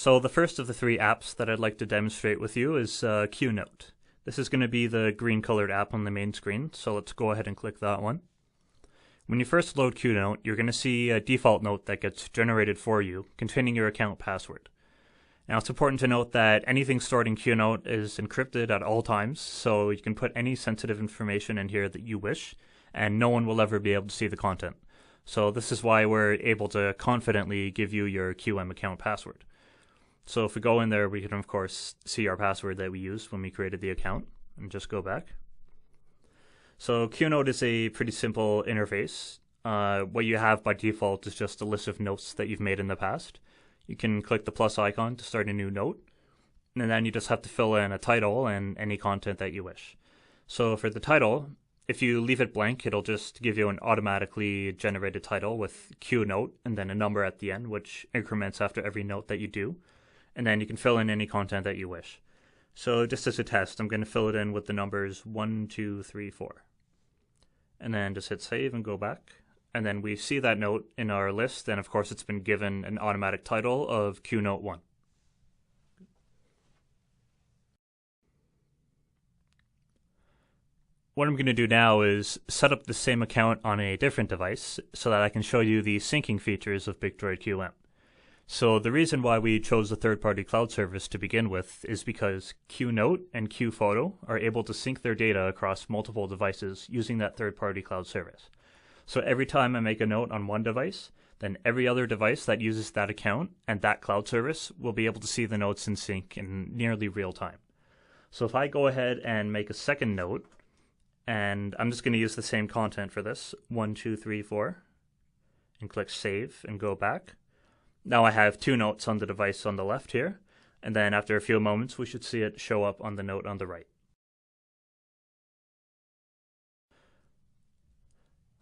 So the first of the three apps that I'd like to demonstrate with you is QNote. This is going to be the green colored app on the main screen, so let's go ahead and click that one. When you first load QNote, you're going to see a default note that gets generated for you containing your account password. Now it's important to note that anything stored in QNote is encrypted at all times, so you can put any sensitive information in here that you wish, and no one will ever be able to see the content. So this is why we're able to confidently give you your QM account password. So if we go in there, we can of course see our password that we used when we created the account, and just go back. So QNote is a pretty simple interface. What you have by default is just a list of notes that you've made in the past. You can click the plus icon to start a new note, and then you just have to fill in a title and any content that you wish. So for the title, if you leave it blank, it'll just give you an automatically generated title with QNote and then a number at the end, which increments after every note that you do. And then you can fill in any content that you wish. So just as a test, I'm going to fill it in with the numbers 1, 2, 3, 4. And then just hit save and go back. And then we see that note in our list, and of course it's been given an automatic title of QNote 1. What I'm going to do now is set up the same account on a different device so that I can show you the syncing features of BicDroid QM. So the reason why we chose the third-party cloud service to begin with is because QNote and QPhoto are able to sync their data across multiple devices using that third-party cloud service. So every time I make a note on one device, then every other device that uses that account and that cloud service will be able to see the notes in sync in nearly real time. So if I go ahead and make a second note, and I'm just going to use the same content for this, 1, 2, 3, 4, and click save and go back. Now I have two notes on the device on the left here, and then after a few moments we should see it show up on the note on the right.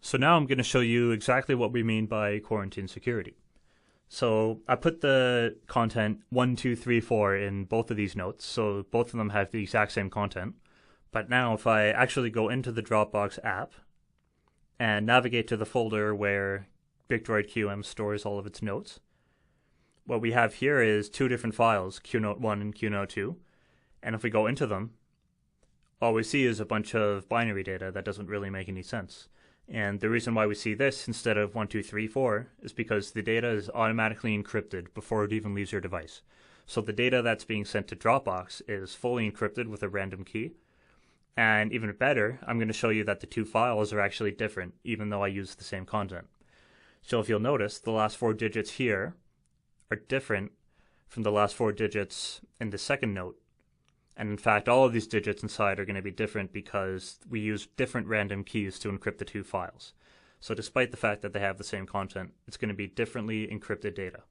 So now I'm going to show you exactly what we mean by quarantine security. So I put the content 1, 2, 3, 4 in both of these notes, so both of them have the exact same content. But now if I actually go into the Dropbox app and navigate to the folder where BicDroid QM stores all of its notes, what we have here is two different files, QNote 1 and QNote 2. And if we go into them, all we see is a bunch of binary data that doesn't really make any sense. And the reason why we see this instead of 1, 2, 3, 4 is because the data is automatically encrypted before it even leaves your device. So the data that's being sent to Dropbox is fully encrypted with a random key. And even better, I'm going to show you that the two files are actually different, even though I use the same content. So if you'll notice, the last 4 digits here are different from the last 4 digits in the second note. And in fact, all of these digits inside are going to be different because we use different random keys to encrypt the two files. So despite the fact that they have the same content, it's going to be differently encrypted data.